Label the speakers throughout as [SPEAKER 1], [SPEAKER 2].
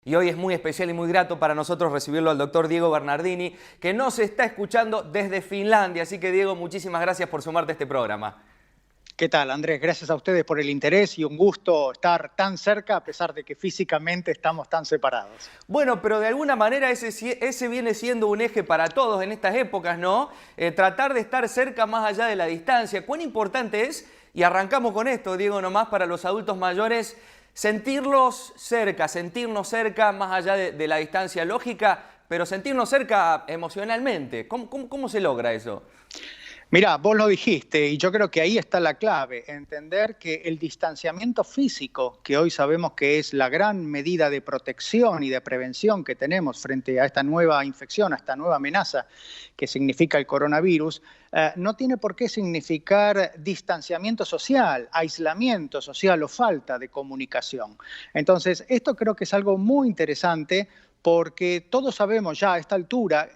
[SPEAKER 1] Y hoy es muy especial y muy grato para nosotros recibirlo al doctor Diego Bernardini, que nos está escuchando desde Finlandia. Así que, Diego, muchísimas gracias por sumarte a este programa.
[SPEAKER 2] ¿Qué tal, Andrés? Gracias a ustedes por el interés y un gusto estar tan cerca a pesar de que físicamente estamos tan separados.
[SPEAKER 1] Bueno, pero de alguna manera ese viene siendo un eje para todos en estas épocas, ¿no? Tratar de estar cerca más allá de la distancia. ¿Cuán importante es? Y arrancamos con esto, Diego, nomás para los adultos mayores, sentirnos cerca más allá de la distancia lógica, pero sentirnos cerca emocionalmente. ¿Cómo se logra eso?
[SPEAKER 2] Mirá, vos lo dijiste y yo creo que ahí está la clave, entender que el distanciamiento físico, que hoy sabemos que es la gran medida de protección y de prevención que tenemos frente a esta nueva infección, a esta nueva amenaza que significa el coronavirus, no tiene por qué significar distanciamiento social, aislamiento social o falta de comunicación. Entonces, esto creo que es algo muy interesante, porque todos sabemos ya a esta altura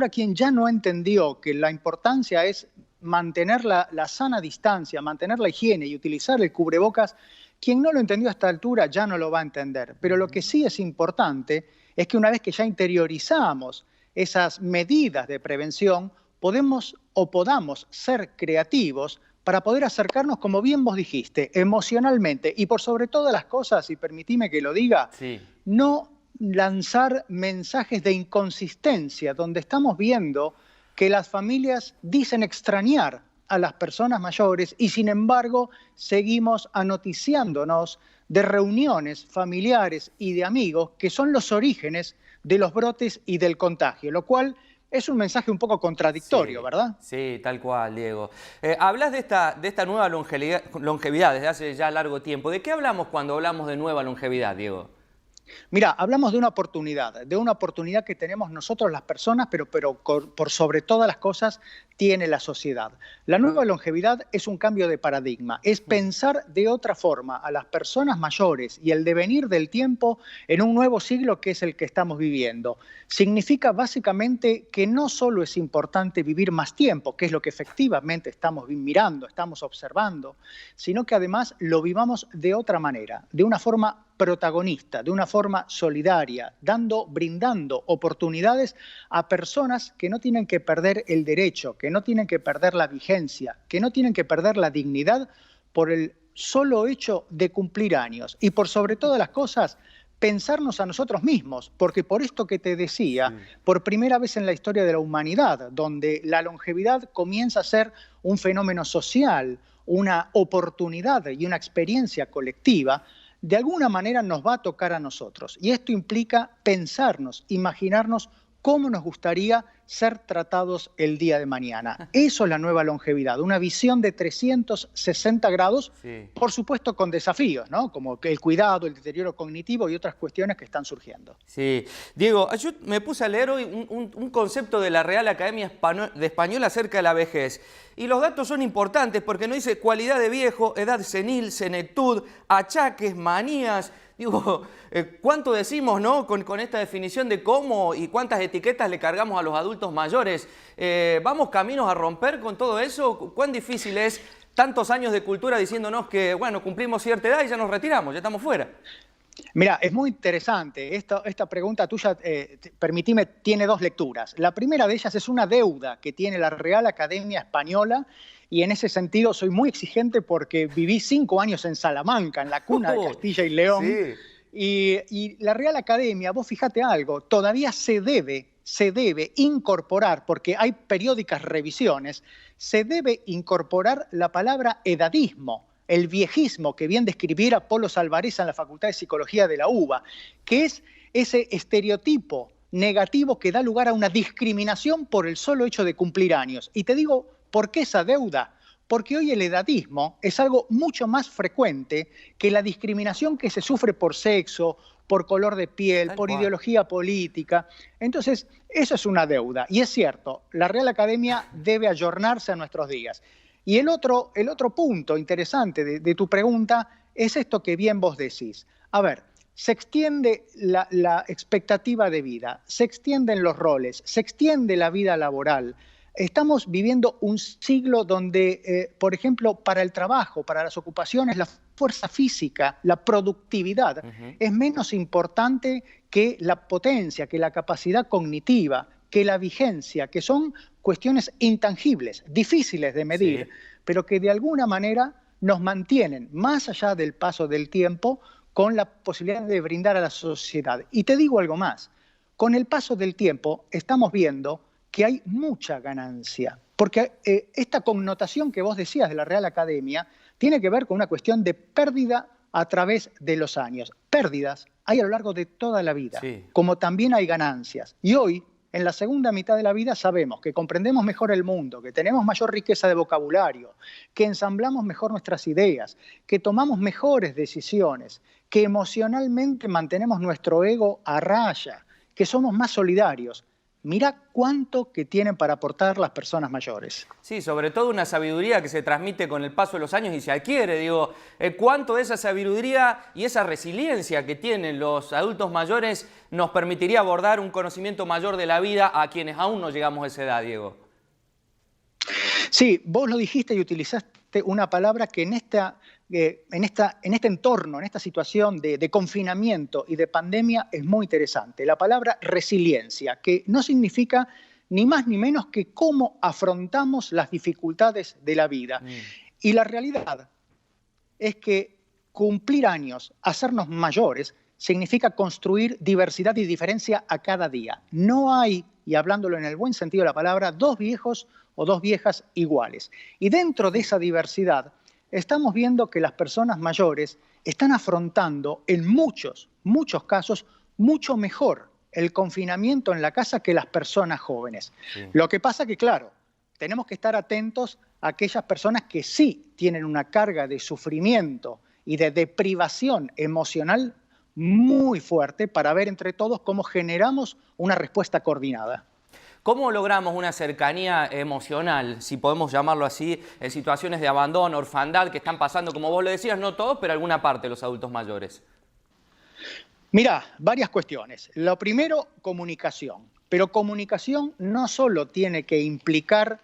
[SPEAKER 2] quien ya no entendió que la importancia es mantener la sana distancia, mantener la higiene y utilizar el cubrebocas, quien no lo entendió a esta altura ya no lo va a entender. Pero lo que sí es importante es que una vez que ya interiorizamos esas medidas de prevención, podamos ser creativos para poder acercarnos, como bien vos dijiste, emocionalmente y por sobre todas las cosas, y permitime que lo diga,
[SPEAKER 1] Sí.
[SPEAKER 2] no lanzar mensajes de inconsistencia, donde estamos viendo que las familias dicen extrañar a las personas mayores y sin embargo seguimos anoticiándonos de reuniones familiares y de amigos que son los orígenes de los brotes y del contagio, lo cual es un mensaje un poco contradictorio,
[SPEAKER 1] Sí,
[SPEAKER 2] ¿verdad?
[SPEAKER 1] sí, tal cual, Diego. Hablas de esta nueva longevidad desde hace ya largo tiempo. ¿De qué hablamos cuando hablamos de nueva longevidad, Diego?
[SPEAKER 2] Mira, hablamos de una oportunidad que tenemos nosotros las personas, pero por sobre todas las cosas tiene la sociedad. La nueva longevidad es un cambio de paradigma, es pensar de otra forma a las personas mayores y el devenir del tiempo en un nuevo siglo que es el que estamos viviendo. Significa básicamente que no solo es importante vivir más tiempo, que es lo que efectivamente estamos mirando, estamos observando, sino que además lo vivamos de otra manera, de una forma protagonista, de una forma solidaria, brindando oportunidades a personas que no tienen que perder el derecho, que no tienen que perder la vigencia, que no tienen que perder la dignidad por el solo hecho de cumplir años. Y por sobre todas las cosas, pensarnos a nosotros mismos, porque por esto que te decía, por primera vez en la historia de la humanidad, donde la longevidad comienza a ser un fenómeno social, una oportunidad y una experiencia colectiva, de alguna manera nos va a tocar a nosotros. Y esto implica pensarnos, imaginarnos cómo nos gustaría ser tratados el día de mañana. Eso es la nueva longevidad, una visión de 360 grados,
[SPEAKER 1] Sí.
[SPEAKER 2] por supuesto con desafíos, ¿no? Como el cuidado, el deterioro cognitivo y otras cuestiones que están surgiendo.
[SPEAKER 1] Sí. Diego, yo me puse a leer hoy un concepto de la Real Academia de Español acerca de la vejez. Y los datos son importantes porque nos dice cualidad de viejo, edad senil, senectud, achaques, manías. Digo, ¿cuánto decimos, no? Con esta definición de cómo y cuántas etiquetas le cargamos a los adultos mayores. ¿Vamos caminos a romper con todo eso? ¿Cuán difícil es tantos años de cultura diciéndonos que, bueno, cumplimos cierta edad y ya nos retiramos, ya estamos fuera?
[SPEAKER 2] Mira, es muy interesante. Esta pregunta tuya, permitime, tiene dos lecturas. La primera de ellas es una deuda que tiene la Real Academia Española y en ese sentido soy muy exigente porque viví 5 años en Salamanca, en la cuna de Castilla y León.
[SPEAKER 1] Sí.
[SPEAKER 2] Y la Real Academia, vos fíjate algo, todavía se debe incorporar, porque hay periódicas revisiones, se debe incorporar la palabra edadismo, el viejismo que bien describiera Polo Salvarezza en la Facultad de Psicología de la UBA, que es ese estereotipo negativo que da lugar a una discriminación por el solo hecho de cumplir años. Y te digo, ¿por qué esa deuda? Porque hoy el edadismo es algo mucho más frecuente que la discriminación que se sufre por sexo, por color de piel, por ideología política. Entonces, eso es una deuda. Y es cierto, la Real Academia debe ayornarse a nuestros días. Y el otro punto interesante de tu pregunta es esto que bien vos decís. A ver, se extiende la expectativa de vida, se extienden los roles, se extiende la vida laboral. Estamos viviendo un siglo donde, por ejemplo, para el trabajo, para las ocupaciones, la fuerza física, la productividad, es menos importante que la potencia, que la capacidad cognitiva, que la vigencia, que son cuestiones intangibles, difíciles de medir, pero que de alguna manera nos mantienen, más allá del paso del tiempo, con la posibilidad de brindar a la sociedad. Y te digo algo más, con el paso del tiempo estamos viendo que hay mucha ganancia, porque esta connotación que vos decías de la Real Academia tiene que ver con una cuestión de pérdida a través de los años. Pérdidas hay a lo largo de toda la vida, como también hay ganancias. Y hoy, en la segunda mitad de la vida, sabemos que comprendemos mejor el mundo, que tenemos mayor riqueza de vocabulario, que ensamblamos mejor nuestras ideas, que tomamos mejores decisiones, que emocionalmente mantenemos nuestro ego a raya, que somos más solidarios. Mirá cuánto que tienen para aportar las personas mayores.
[SPEAKER 1] Sí, sobre todo una sabiduría que se transmite con el paso de los años y se adquiere. Digo, cuánto de esa sabiduría y esa resiliencia que tienen los adultos mayores nos permitiría abordar un conocimiento mayor de la vida a quienes aún no llegamos a esa edad, Diego.
[SPEAKER 2] Sí, vos lo dijiste y utilizaste una palabra que en este entorno, en esta situación de confinamiento y de pandemia es muy interesante. La palabra resiliencia, que no significa ni más ni menos que cómo afrontamos las dificultades de la vida. Y la realidad es que cumplir años, hacernos mayores, significa construir diversidad y diferencia a cada día. No hay, y hablándolo en el buen sentido de la palabra, dos viejos o dos viejas iguales. Y dentro de esa diversidad, estamos viendo que las personas mayores están afrontando en muchos casos mucho mejor el confinamiento en la casa que las personas jóvenes. Lo que pasa que, claro, tenemos que estar atentos a aquellas personas que sí tienen una carga de sufrimiento y de deprivación emocional muy fuerte para ver entre todos cómo generamos una respuesta coordinada.
[SPEAKER 1] ¿Cómo logramos una cercanía emocional, si podemos llamarlo así, en situaciones de abandono, orfandad, que están pasando, como vos lo decías, no todos, pero alguna parte de los adultos mayores?
[SPEAKER 2] Mirá, varias cuestiones. Lo primero, comunicación. Pero comunicación no solo tiene que implicar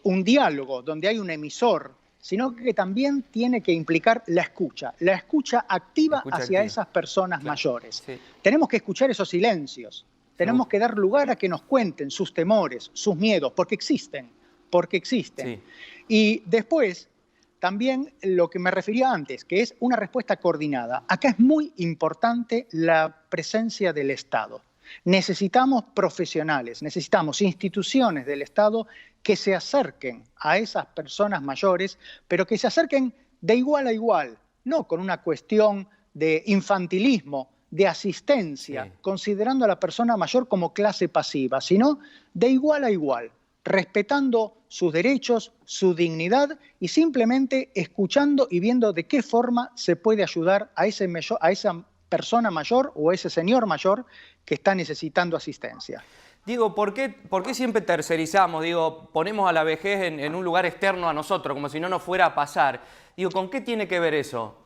[SPEAKER 2] un diálogo donde hay un emisor, sino que también tiene que implicar la escucha activa hacia esas personas mayores. Tenemos que escuchar esos silencios. Tenemos que dar lugar a que nos cuenten sus temores, sus miedos, porque existen. Y después, también lo que me refería antes, que es una respuesta coordinada. Acá es muy importante la presencia del Estado. Necesitamos profesionales, necesitamos instituciones del Estado que se acerquen a esas personas mayores, pero que se acerquen de igual a igual, no con una cuestión de infantilismo, de asistencia, considerando a la persona mayor como clase pasiva, sino de igual a igual, respetando sus derechos, su dignidad y simplemente escuchando y viendo de qué forma se puede ayudar a esa persona mayor o a ese señor mayor que está necesitando asistencia.
[SPEAKER 1] Digo, ¿por qué siempre tercerizamos? Digo, ponemos a la vejez en un lugar externo a nosotros, como si no nos fuera a pasar. Digo, ¿con qué tiene que ver eso?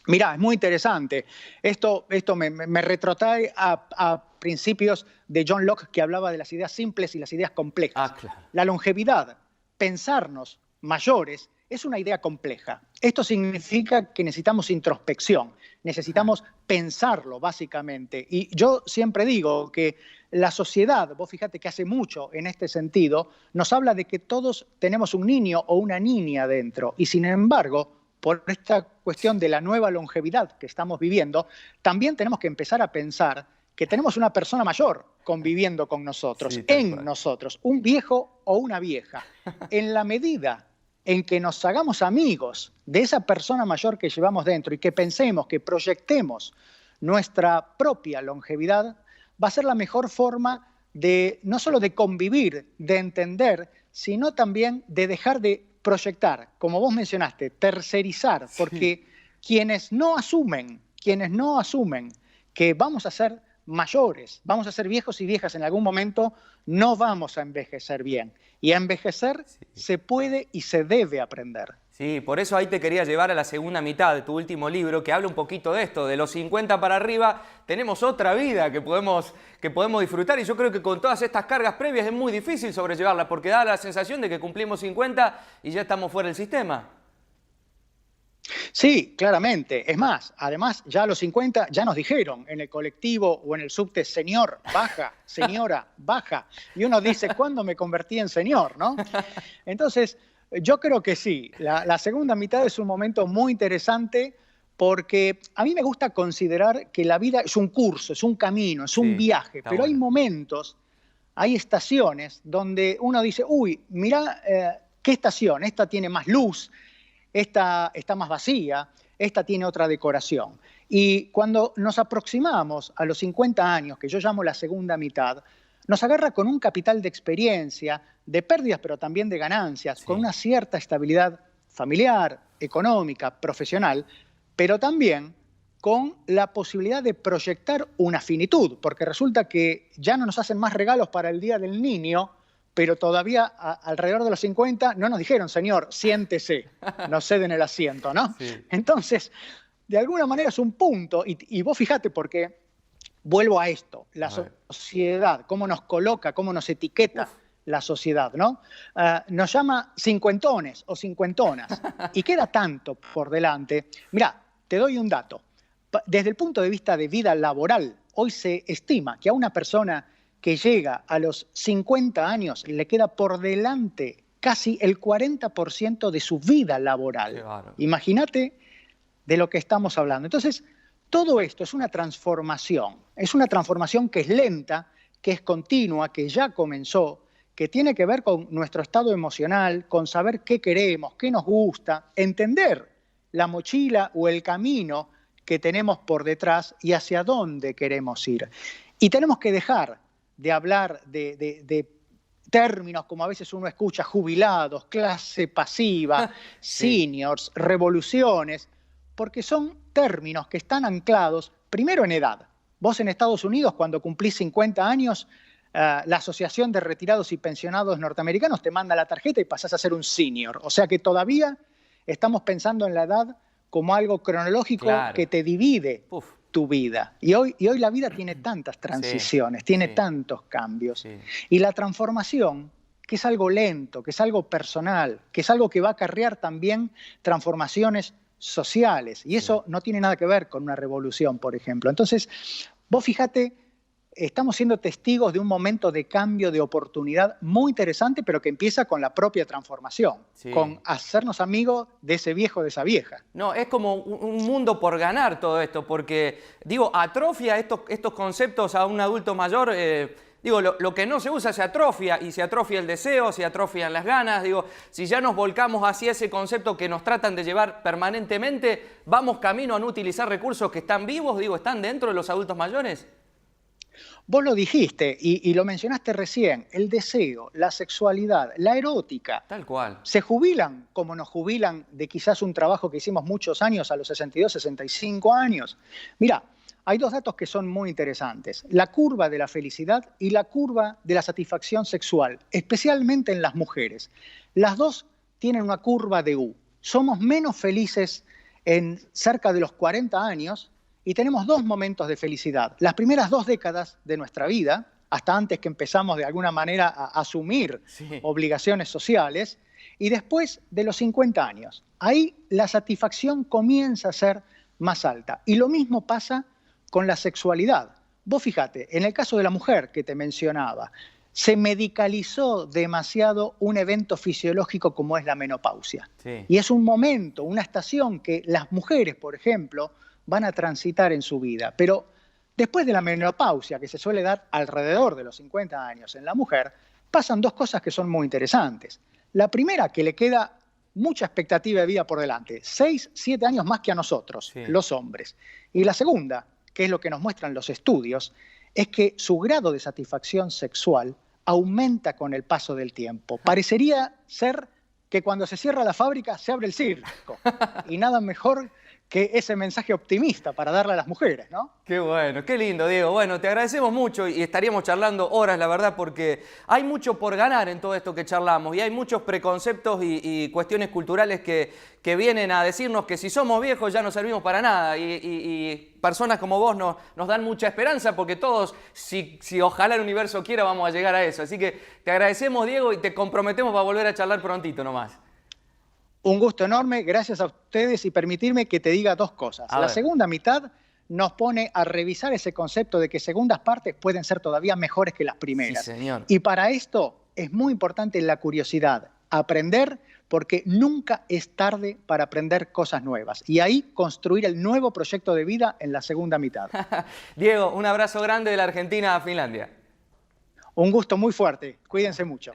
[SPEAKER 2] Mirá, es muy interesante. Esto me retrotrae a principios de John Locke, que hablaba de las ideas simples y las ideas complejas.
[SPEAKER 1] Claro.
[SPEAKER 2] La longevidad, pensarnos mayores, es una idea compleja. Esto significa que necesitamos introspección, necesitamos pensarlo básicamente. Y yo siempre digo que la sociedad, vos fíjate que hace mucho en este sentido, nos habla de que todos tenemos un niño o una niña dentro. Y sin embargo, por esta cuestión de la nueva longevidad que estamos viviendo, también tenemos que empezar a pensar que tenemos una persona mayor conviviendo con nosotros, nosotros, un viejo o una vieja. En la medida en que nos hagamos amigos de esa persona mayor que llevamos dentro y que pensemos, que proyectemos nuestra propia longevidad, va a ser la mejor forma de no solo de convivir, de entender, sino también de dejar de proyectar, como vos mencionaste, tercerizar, porque quienes no asumen que vamos a ser mayores, vamos a ser viejos y viejas en algún momento, no vamos a envejecer bien. Y a envejecer se puede y se debe aprender.
[SPEAKER 1] Sí, por eso ahí te quería llevar a la segunda mitad de tu último libro, que habla un poquito de esto, de los 50 para arriba, tenemos otra vida que podemos disfrutar, y yo creo que con todas estas cargas previas es muy difícil sobrellevarlas, porque da la sensación de que cumplimos 50 y ya estamos fuera del sistema.
[SPEAKER 2] Sí, claramente. Es más, además, ya a los 50 ya nos dijeron en el colectivo o en el subte, señor, baja, señora, baja. Y uno dice, ¿cuándo me convertí en señor? ¿No? Entonces, yo creo que sí. La segunda mitad es un momento muy interesante porque a mí me gusta considerar que la vida es un curso, es un camino, es un
[SPEAKER 1] Sí,
[SPEAKER 2] viaje,
[SPEAKER 1] está
[SPEAKER 2] pero hay
[SPEAKER 1] bueno.
[SPEAKER 2] momentos, hay estaciones donde uno dice, uy, mira, ¿qué estación? Esta tiene más luz, esta está más vacía, esta tiene otra decoración. Y cuando nos aproximamos a los 50 años, que yo llamo la segunda mitad, nos agarra con un capital de experiencia, de pérdidas, pero también de ganancias, con
[SPEAKER 1] Sí,
[SPEAKER 2] una cierta estabilidad familiar, económica, profesional, pero también con la posibilidad de proyectar una finitud, porque resulta que ya no nos hacen más regalos para el Día del Niño, pero todavía alrededor de los 50 no nos dijeron, señor, siéntese, nos ceden el asiento, ¿no?
[SPEAKER 1] sí,
[SPEAKER 2] Entonces, de alguna manera es un punto, y vos fíjate porque vuelvo a esto, la
[SPEAKER 1] a ver.
[SPEAKER 2] sociedad, cómo nos coloca, cómo nos etiqueta
[SPEAKER 1] Uf,
[SPEAKER 2] la sociedad, ¿no? Nos llama cincuentones o cincuentonas, y queda tanto por delante. Mirá, te doy un dato. Desde el punto de vista de vida laboral, hoy se estima que a una persona que llega a los 50 años le queda por delante casi el 40% de su vida
[SPEAKER 1] qué
[SPEAKER 2] laboral.
[SPEAKER 1] bárbaro.
[SPEAKER 2] Imagínate de lo que estamos hablando. Entonces, todo esto es una transformación que es lenta, que es continua, que ya comenzó, que tiene que ver con nuestro estado emocional, con saber qué queremos, qué nos gusta, entender la mochila o el camino que tenemos por detrás y hacia dónde queremos ir. Y tenemos que dejar de hablar de términos como a veces uno escucha, jubilados, clase pasiva,
[SPEAKER 1] Sí,
[SPEAKER 2] seniors, revoluciones, porque son términos que están anclados primero en edad. Vos en Estados Unidos, cuando cumplís 50 años, la Asociación de Retirados y Pensionados Norteamericanos te manda la tarjeta y pasás a ser un senior. O sea que todavía estamos pensando en la edad como algo cronológico
[SPEAKER 1] claro.
[SPEAKER 2] que te divide
[SPEAKER 1] Uf,
[SPEAKER 2] tu vida. Y hoy la vida tiene tantas
[SPEAKER 1] sí,
[SPEAKER 2] transiciones, tiene
[SPEAKER 1] sí,
[SPEAKER 2] tantos cambios.
[SPEAKER 1] sí,
[SPEAKER 2] Y la transformación, que es algo lento, que es algo personal, que es algo que va a acarrear también transformaciones sociales. Y
[SPEAKER 1] sí.
[SPEAKER 2] eso no tiene nada que ver con una revolución, por ejemplo. Entonces, vos fíjate, estamos siendo testigos de un momento de cambio, de oportunidad muy interesante, pero que empieza con la propia transformación,
[SPEAKER 1] Sí.
[SPEAKER 2] con hacernos amigos de ese viejo, de esa vieja.
[SPEAKER 1] No, es como un mundo por ganar todo esto, porque, digo, atrofia estos conceptos a un adulto mayor. Digo, lo que no se usa se atrofia, y se atrofia el deseo, se atrofian las ganas. Digo, si ya nos volcamos hacia ese concepto que nos tratan de llevar permanentemente, ¿vamos camino a no utilizar recursos que están vivos, digo, están dentro de los adultos mayores?
[SPEAKER 2] Vos lo dijiste y lo mencionaste recién, el deseo, la sexualidad, la erótica,
[SPEAKER 1] Tal cual.
[SPEAKER 2] se jubilan como nos jubilan de quizás un trabajo que hicimos muchos años a los 62, 65 años. Mira, hay dos datos que son muy interesantes, la curva de la felicidad y la curva de la satisfacción sexual, especialmente en las mujeres. Las dos tienen una curva de U. Somos menos felices en cerca de los 40 años y tenemos dos momentos de felicidad. Las primeras 2 décadas de nuestra vida, hasta antes que empezamos de alguna manera a asumir
[SPEAKER 1] Sí.
[SPEAKER 2] obligaciones sociales, y después de los 50 años. Ahí la satisfacción comienza a ser más alta. Y lo mismo pasa con la sexualidad. Vos fíjate, en el caso de la mujer que te mencionaba, se medicalizó demasiado un evento fisiológico como es la menopausia.
[SPEAKER 1] Sí.
[SPEAKER 2] Y es un momento, una estación que las mujeres, por ejemplo, van a transitar en su vida. Pero después de la menopausia, que se suele dar alrededor de los 50 años en la mujer, pasan dos cosas que son muy interesantes. La primera, que le queda mucha expectativa de vida por delante, 6, 7 años más que a nosotros,
[SPEAKER 1] Sí.
[SPEAKER 2] los hombres. Y la segunda, que es lo que nos muestran los estudios, es que su grado de satisfacción sexual aumenta con el paso del tiempo. Parecería ser que cuando se cierra la fábrica se abre el circo. Y nada mejor que ese mensaje optimista para darle a las mujeres, ¿no?
[SPEAKER 1] Qué bueno, qué lindo, Diego. Bueno, te agradecemos mucho y estaríamos charlando horas, la verdad, porque hay mucho por ganar en todo esto que charlamos y hay muchos preconceptos y cuestiones culturales que vienen a decirnos que si somos viejos ya no servimos para nada y personas como vos nos dan mucha esperanza porque todos, si ojalá el universo quiera, vamos a llegar a eso. Así que te agradecemos, Diego, y te comprometemos para volver a charlar prontito nomás.
[SPEAKER 2] Un gusto enorme, gracias a ustedes y permitirme que te diga dos cosas.
[SPEAKER 1] A
[SPEAKER 2] La
[SPEAKER 1] ver.
[SPEAKER 2] segunda mitad nos pone a revisar ese concepto de que segundas partes pueden ser todavía mejores que las
[SPEAKER 1] Sí,
[SPEAKER 2] primeras.
[SPEAKER 1] señor.
[SPEAKER 2] Y para esto es muy importante la curiosidad, aprender, porque nunca es tarde para aprender cosas nuevas. Y ahí construir el nuevo proyecto de vida en la segunda mitad.
[SPEAKER 1] Diego, un abrazo grande de la Argentina a Finlandia.
[SPEAKER 2] Un gusto muy fuerte, cuídense mucho.